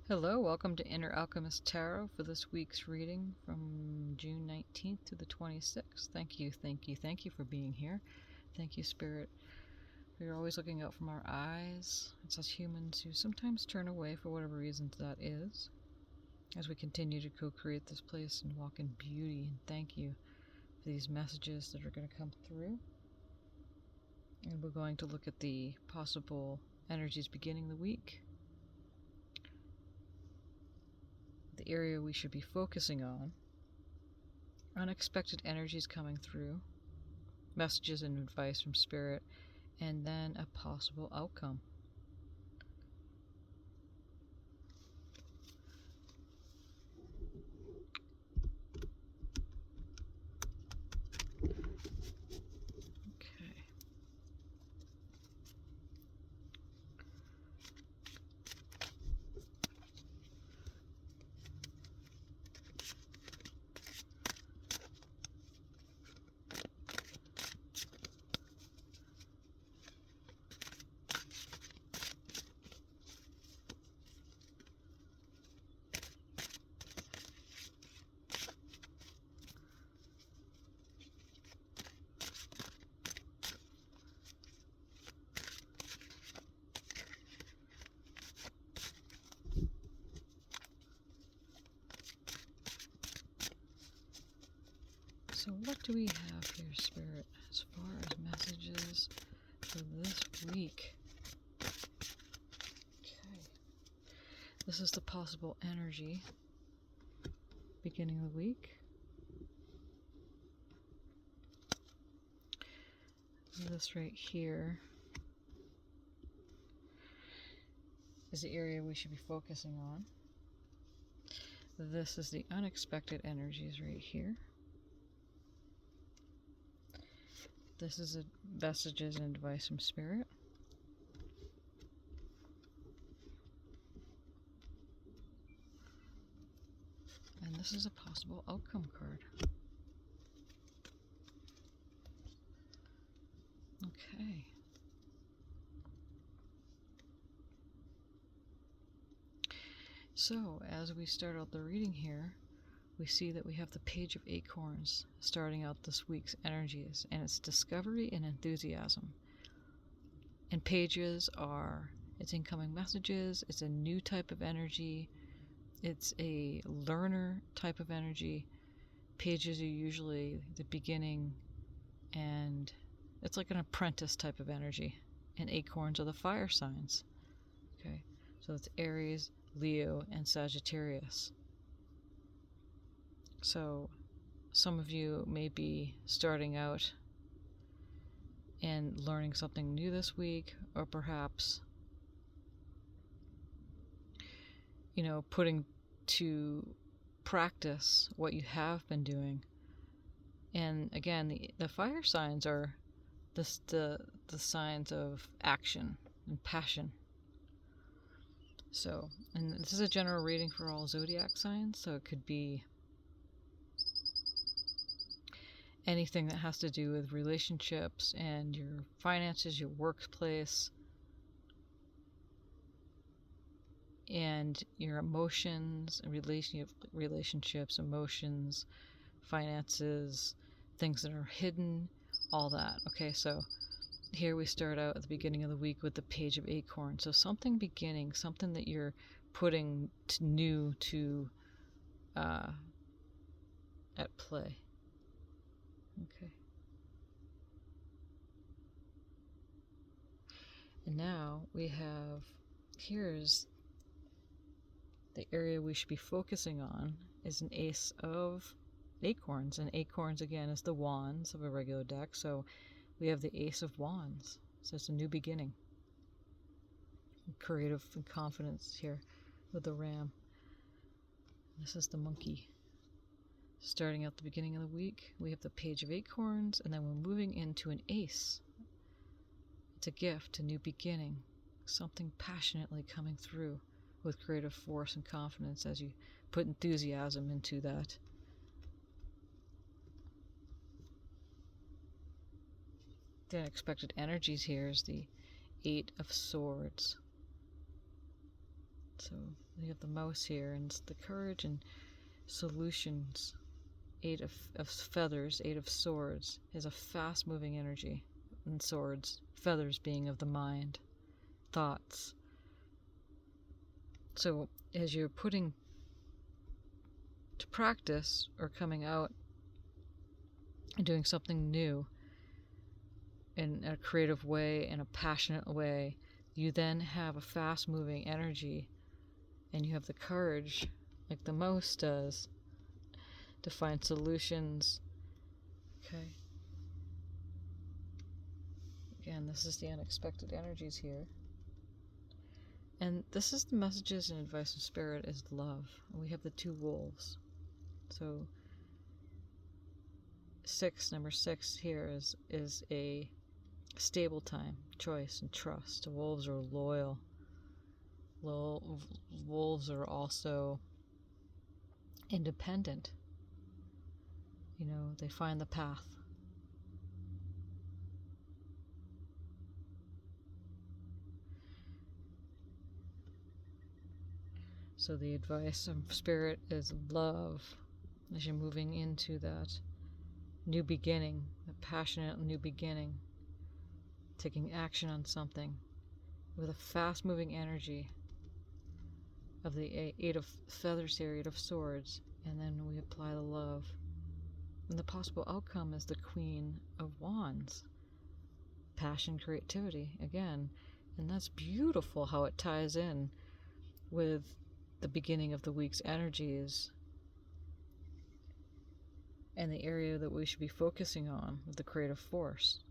Hello, welcome to Inner Alchemist Tarot for this week's reading from June 19th to the 26th. Thank you for being here. Thank you, Spirit. We're always looking out from our eyes. It's us humans who sometimes turn away for whatever reasons that is, as we continue to co-create this place and walk in beauty. And thank you for these messages that are going to come through. And we're going to look at the possible energies beginning the week. The area we should be focusing on, unexpected energies coming through, messages and advice from Spirit, and then a possible outcome. Okay. So what do we have here, Spirit, as far as messages for this week? Okay. This is the possible energy beginning of the week. This right here is the area we should be focusing on. This is the unexpected energies right here. This is messages and advice from Spirit. And this is a possible outcome card. Okay. So, as we start out the reading here, we see that we have the Page of Acorns starting out this week's energies, and it's discovery and enthusiasm. And pages are, it's incoming messages, it's a new type of energy, it's a learner type of energy. Pages are usually the beginning, and it's like an apprentice type of energy. And acorns are the fire signs. Okay, so it's Aries, Leo, and Sagittarius. So some of you may be starting out and learning something new this week, or perhaps, putting to practice what you have been doing. And again, the fire signs are the signs of action and passion. So, and this is a general reading for all zodiac signs, so it could be anything that has to do with relationships and your finances, your workplace, and your emotions, relationships, emotions, finances, things that are hidden, all that. Okay, so here we start out at the beginning of the week with the Page of Acorns. So something beginning, something that you're putting new to at play. Okay. And now we have, here's the area we should be focusing on is an Ace of Acorns. And Acorns, again, is the wands of a regular deck. So we have the Ace of Wands. So it's a new beginning. Creative and confidence here with the ram. This is the monkey. Starting out the beginning of the week, we have the Page of Acorns, and then we're moving into an Ace. It's a gift, a new beginning, something passionately coming through with creative force and confidence as you put enthusiasm into that. The unexpected energies here is the Eight of Swords. So you have the mouse here, and it's the courage and solutions. 8 of feathers, 8 of swords is a fast-moving energy, and swords, feathers being of the mind, thoughts. So as you're putting to practice or coming out and doing something new in a creative way, in a passionate way, you then have a fast-moving energy, and you have the courage, like the mouse does, to find solutions. Okay. Again, this is the unexpected energies here. And this is the messages and advice from Spirit is love. And we have the 2 wolves. So number 6 here is a stable time, choice, and trust. The wolves are loyal. Wolves are also independent. You know, they find the path. So the advice of Spirit is love as you're moving into that new beginning, the passionate new beginning, taking action on something with a fast-moving energy of the 8 of feathers here, 8 of swords, and then we apply the love. And the possible outcome is the Queen of Wands. Passion, creativity, again. And that's beautiful how it ties in with the beginning of the week's energies and the area that we should be focusing on with the creative force.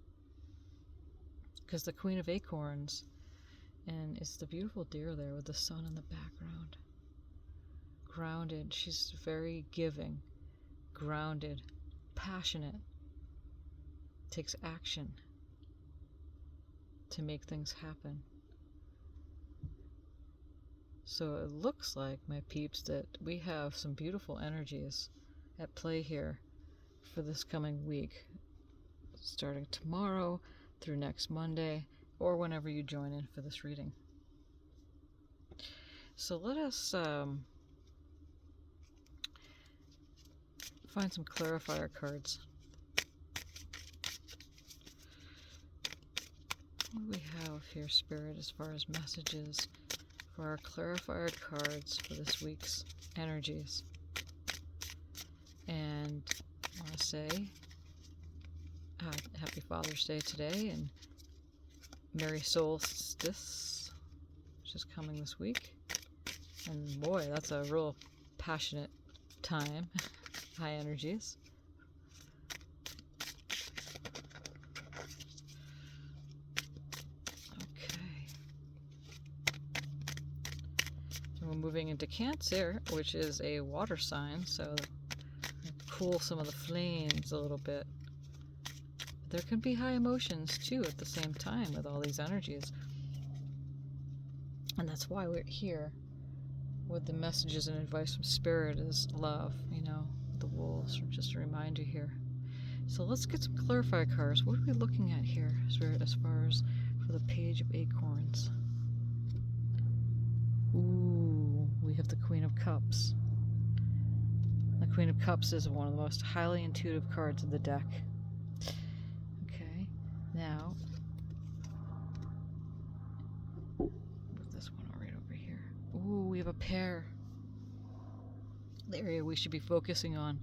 Because the Queen of Acorns, and it's the beautiful deer there with the sun in the background. Grounded, she's very giving, grounded, passionate, takes action to make things happen. So it looks like, my peeps, that we have some beautiful energies at play here for this coming week, starting tomorrow through next Monday, or whenever you join in for this reading. So let us find some clarifier cards. What do we have here, Spirit, as far as messages for our clarifier cards for this week's energies? And I want to say happy Father's Day today, and Merry Solstice, which is coming this week. And boy, that's a real passionate time. High energies. Okay. So we're moving into Cancer, which is a water sign, so cool some of the flames a little bit. There can be high emotions too at the same time with all these energies. And that's why we're here with the messages and advice from Spirit is love, you know, the wolves, just a reminder here. So let's get some clarifier cards. What are we looking at here, Spirit, as far as for the Page of Acorns? Ooh, we have the Queen of Cups. The Queen of Cups is one of the most highly intuitive cards of the deck. Okay, now move this one right over here. Ooh, we have a pair. The area we should be focusing on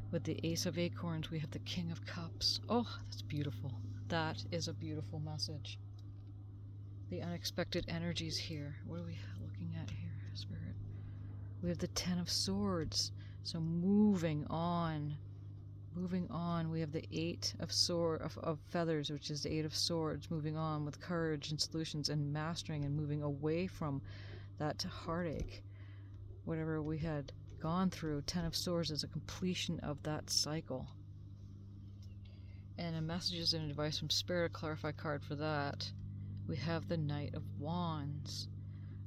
with the Ace of Acorns, we have the King of Cups. Oh, that's beautiful. That is a beautiful message. The unexpected energies here. What are we looking at here, Spirit? We have the 10 of Swords. So moving on. Moving on, we have the 8 of feathers, which is the 8 of swords, moving on with courage and solutions and mastering and moving away from that heartache. Whatever we had gone through, 10 of swords is a completion of that cycle. And a messages and advice from Spirit, clarify card for that. We have the Knight of Wands.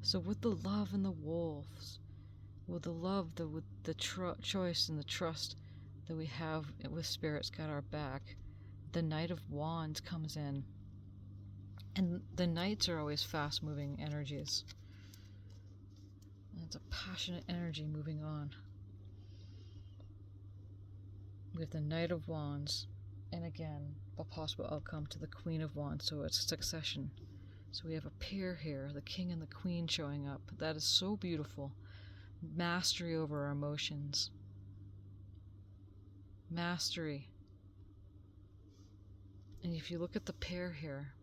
So with the love and the wolves, with the love, with the choice and the trust that we have with Spirit's got our back, the Knight of Wands comes in. And the knights are always fast-moving energies. It's a passionate energy moving on. We have the Knight of Wands, and again, a possible outcome to the Queen of Wands, so it's succession. So we have a pair here, the King and the Queen showing up. That is so beautiful. Mastery over our emotions. Mastery. And if you look at the pair here,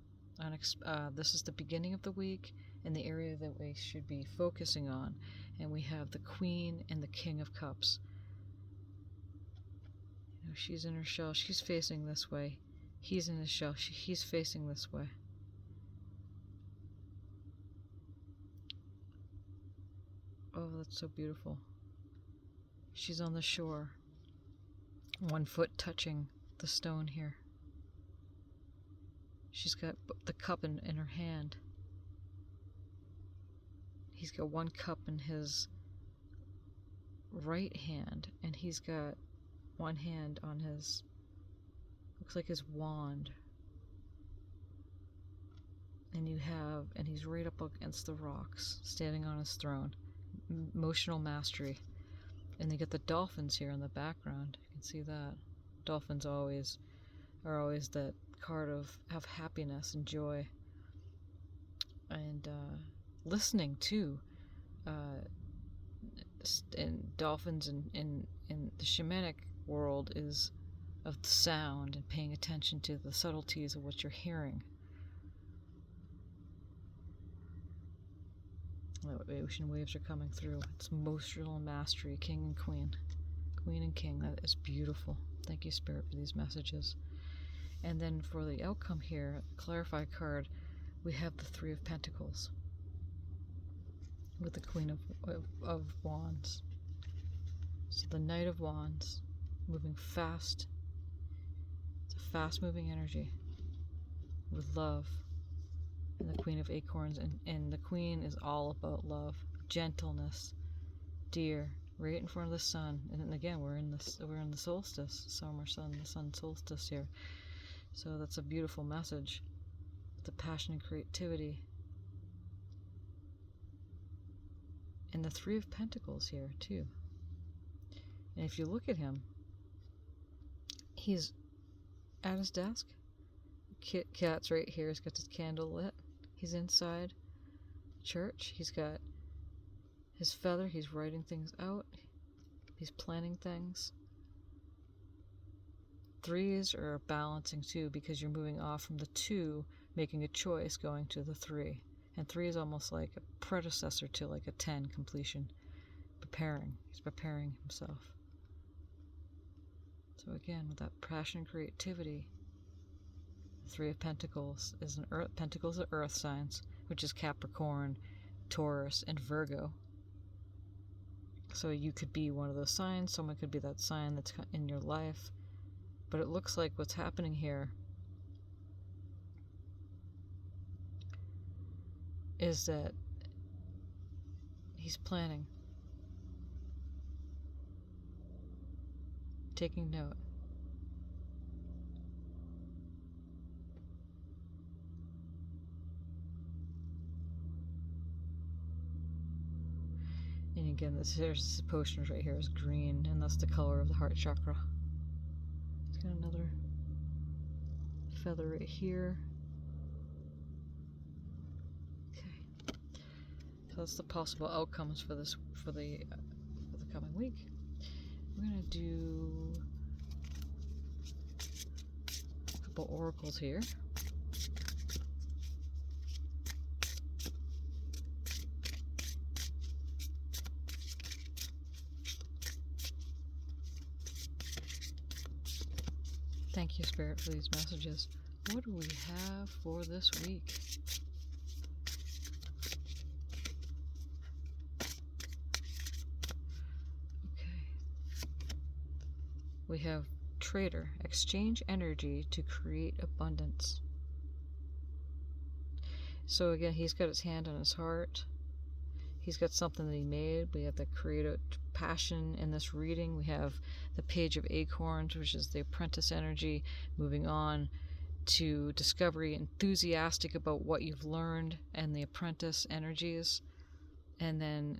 this is the beginning of the week and the area that we should be focusing on. And we have the Queen and the King of Cups. You know, she's in her shell. She's facing this way. He's in his shell. He's facing this way. Oh, that's so beautiful. She's on the shore. One foot touching the stone here. She's got the cup in her hand. He's got one cup in his right hand, and he's got one hand on his, looks like his wand. And he's right up against the rocks, standing on his throne. Emotional mastery. And they get the dolphins here in the background. You can see that. Dolphins are always that card of happiness and joy. And listening too. And dolphins in the shamanic world is of the sound and paying attention to the subtleties of what you're hearing. The ocean waves are coming through. It's emotional mastery, King and Queen. Queen and King, that is beautiful. Thank you, Spirit, for these messages. And then for the outcome here, Clarify card, we have the Three of Pentacles with the Queen of Wands. So the Knight of Wands, moving fast. It's a fast-moving energy with love. And the Queen of Acorns, and the Queen is all about love, gentleness, dear, right in front of the sun. And again, we're in the solstice, summer sun, the sun solstice here. So that's a beautiful message. The passion and creativity. And the Three of Pentacles here too. And if you look at him, he's at his desk. Cat's right here. He's got his candle lit. He's inside church. He's got his feather. He's writing things out. He's planning things. Threes are balancing too, because you're moving off from the two, making a choice, going to the three. And three is almost like a predecessor to like a 10 completion. He's preparing himself. So again, with that passion and creativity, Three of Pentacles is Pentacles are earth signs, which is Capricorn, Taurus, and Virgo. So you could be one of those signs, someone could be that sign that's in your life. But it looks like what's happening here is that he's planning, taking note. And again, this potion right here is green, and that's the color of the heart chakra. It's got another feather right here. Okay, so that's the possible outcomes for this for the coming week. We're gonna do a couple oracles here. Thank you, Spirit, for these messages. What do we have for this week? Okay. We have Trader. Exchange energy to create abundance. So again, he's got his hand on his heart. He's got something that he made. We have the creative passion in this reading. We have the Page of Acorns, which is the apprentice energy, moving on to discovery, enthusiastic about what you've learned, and the apprentice energies. And then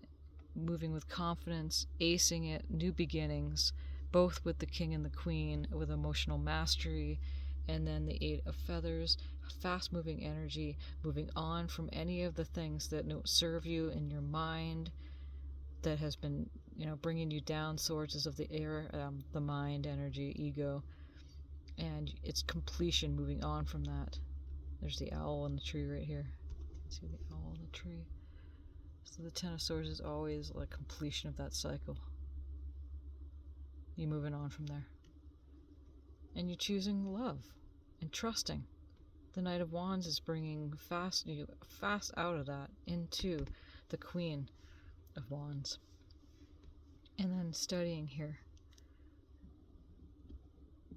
moving with confidence, acing it, new beginnings, both with the king and the queen, with emotional mastery, and then the 8 of feathers, fast-moving energy, moving on from any of the things that don't serve you in your mind, that has been, bringing you down, sources of the air, the mind, energy, ego, and it's completion, moving on from that. There's the owl in the tree right here. See the owl in the tree? So the 10 of swords is always like completion of that cycle. You're moving on from there. And you're choosing love and trusting. The Knight of Wands is bringing you fast out of that into the Queen of Wands. And then studying here.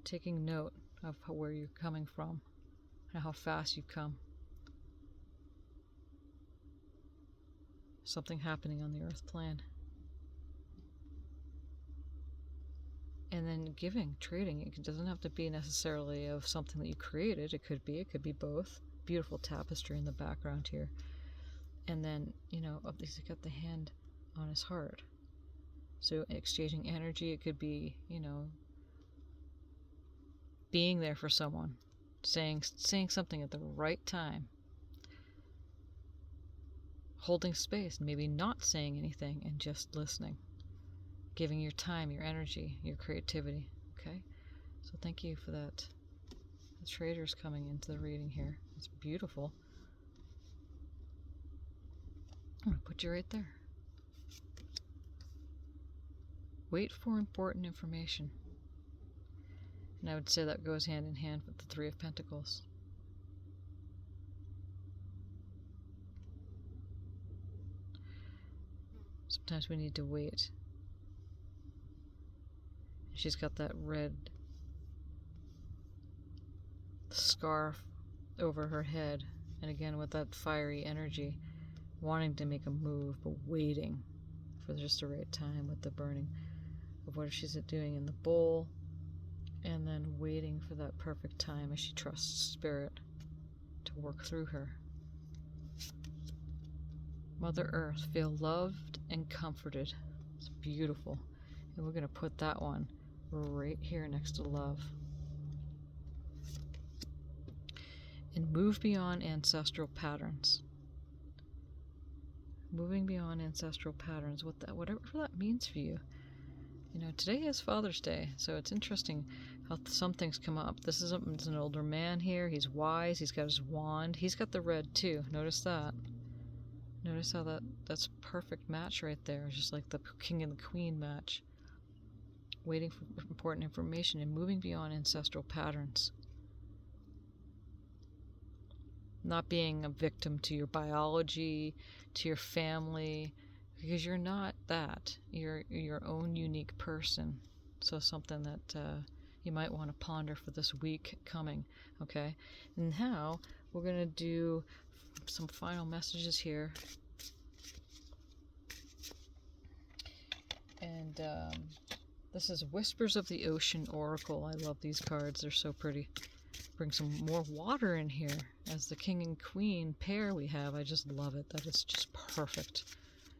Taking note of where you're coming from and how fast you've come. Something happening on the earth plane. And then giving, trading. It doesn't have to be necessarily of something that you created. It could be both. Beautiful tapestry in the background here. And then, he's got the hand on his heart. So exchanging energy, it could be, being there for someone, saying something at the right time, holding space, maybe not saying anything and just listening, giving your time, your energy, your creativity. Okay, so thank you for that. The trader's coming into the reading here. It's beautiful. I'm going to put you right there. Wait for important information. And I would say that goes hand in hand with the 3 of Pentacles. Sometimes we need to wait. She's got that red scarf over her head. And again, with that fiery energy, wanting to make a move, but waiting for just the right time with the burning of what she's doing in the bowl. And then waiting for that perfect time as she trusts Spirit to work through her. Mother Earth, feel loved and comforted. It's beautiful. And we're going to put that one right here next to love. And move beyond ancestral patterns. Moving beyond ancestral patterns, whatever that means for you. Today is Father's Day, so it's interesting how some things come up. This is an older man here. He's wise. He's got his wand. He's got the red too. Notice that. Notice how that's a perfect match right there. It's just like the king and the queen match. Waiting for important information and moving beyond ancestral patterns. Not being a victim to your biology, to your family, because you're not that. You're your own unique person. So something that you might want to ponder for this week coming, okay? And now we're going to do some final messages here. And this is Whispers of the Ocean Oracle. I love these cards. They're so pretty. Bring some more water in here as the king and queen pair we have. I just love it. That is just perfect.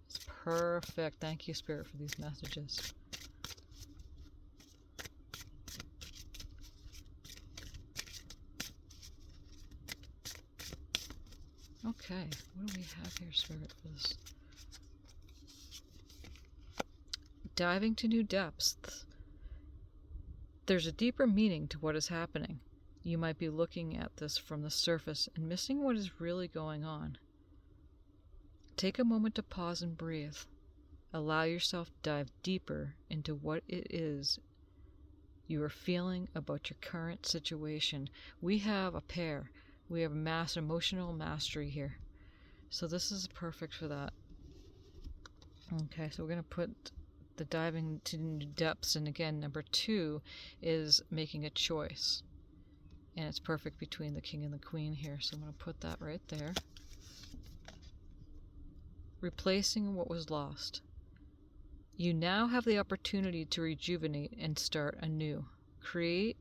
It's perfect. Thank you, Spirit, for these messages. Okay, what do we have here, Spirit, for this? Diving to new depths. There's a deeper meaning to what is happening. You might be looking at this from the surface and missing what is really going on. Take a moment to pause and breathe. Allow yourself to dive deeper into what it is you are feeling about your current situation. We have a pair. We have emotional mastery here. So this is perfect for that. Okay, so we're going to put the diving to new depths. And again, number 2 is making a choice. And it's perfect between the king and the queen here. So I'm going to put that right there. Replacing what was lost. You now have the opportunity to rejuvenate and start anew. Create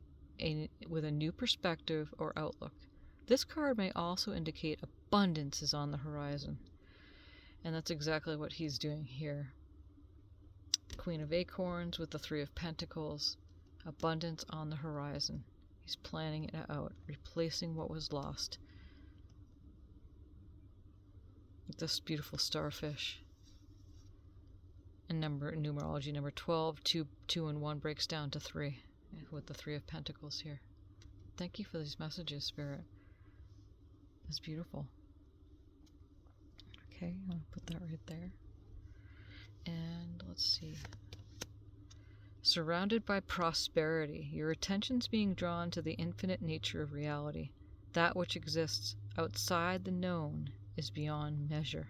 with a new perspective or outlook. This card may also indicate abundance is on the horizon. And that's exactly what he's doing here. Queen of Acorns with the Three of Pentacles. Abundance on the horizon. He's planning it out, replacing what was lost. This beautiful starfish. And numerology number 12, 2 and 1 breaks down to 3 with the Three of Pentacles here. Thank you for these messages, Spirit. It's beautiful. Okay, I'll put that right there. And let's see. Surrounded by prosperity, your attention's being drawn to the infinite nature of reality. That which exists outside the known is beyond measure.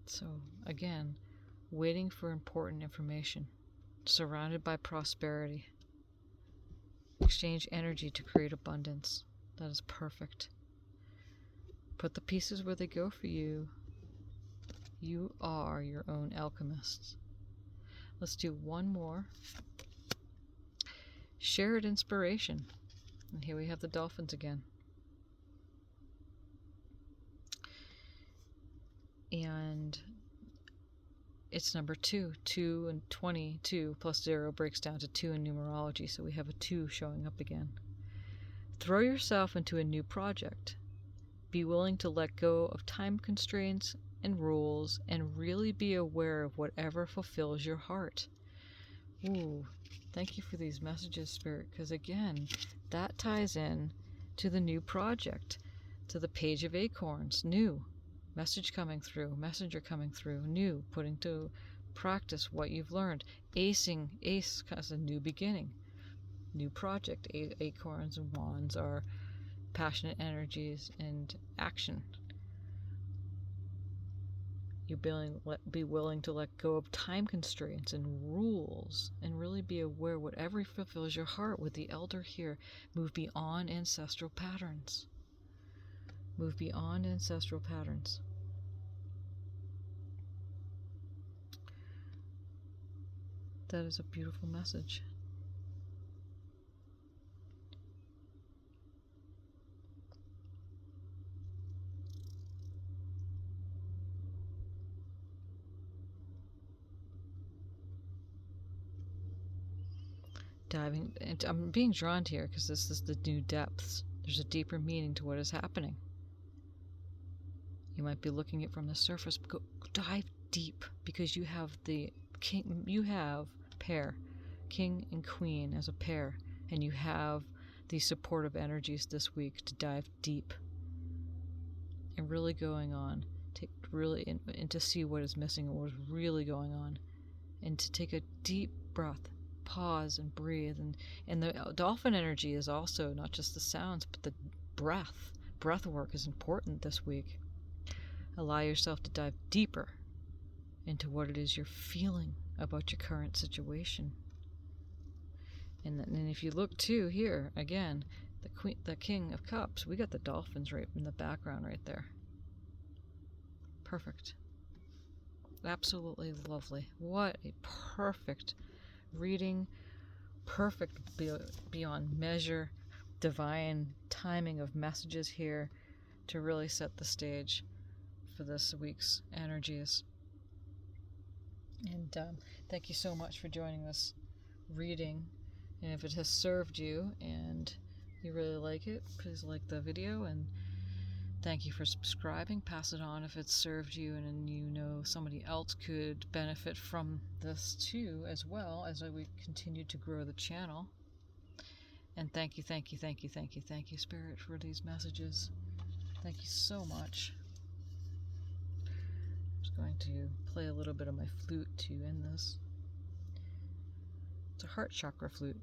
So, again, waiting for important information. Surrounded by prosperity. Exchange energy to create abundance. That is perfect. Put the pieces where they go for you. You are your own alchemist. Let's do one more. Shared inspiration. And here we have the dolphins again. And it's number 2. 2 and 22 plus 0 breaks down to 2 in numerology, so we have a 2 showing up again. Throw yourself into a new project. Be willing to let go of time constraints and rules and really be aware of whatever fulfills your heart. Ooh, thank you for these messages, Spirit, because again, that ties in to the new project, to the Page of Acorns, new. Message coming through, messenger coming through, new, putting to practice what you've learned. Ace as a new beginning, new project. Acorns and wands are passionate energies and action. You be willing to let go of time constraints and rules and really be aware whatever fulfills your heart. With the Elder here, move beyond ancestral patterns. Move beyond ancestral patterns. That is a beautiful message. Diving, and I'm being drawn here because this is the new depths. There's a deeper meaning to what is happening. You might be looking at it from the surface, but go dive deep, because you have the king, you have pair, king and queen as a pair, and you have these supportive energies this week to dive deep and really going on, and to see what is missing and what is really going on, and to take a deep breath, pause and breathe, and the dolphin energy is also not just the sounds, but the breath work is important this week. Allow yourself to dive deeper into what it is you're feeling about your current situation. And if you look too here, again, the King of Cups, we got the dolphins right in the background right there. Perfect. Absolutely lovely. What a perfect reading. Perfect beyond measure. Divine timing of messages here to really set the stage for this week's energies. And thank you so much for joining this reading. And if it has served you and you really like it, please like the video, and thank you for subscribing. Pass it on if it's served you and you know somebody else could benefit from this too, as well as we continue to grow the channel. And thank you, Spirit, for these messages. Thank you so much. I'm just going to play a little bit of my flute to end this. It's a heart chakra flute.